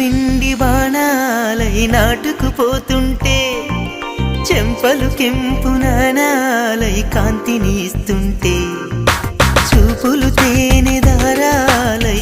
వెండి బాణాలై నాటుకుపోతుంటే చెంపలు కెంపు నాణాలై కాంతిని ఇస్తుంటే చూపులు తేనె దారాలై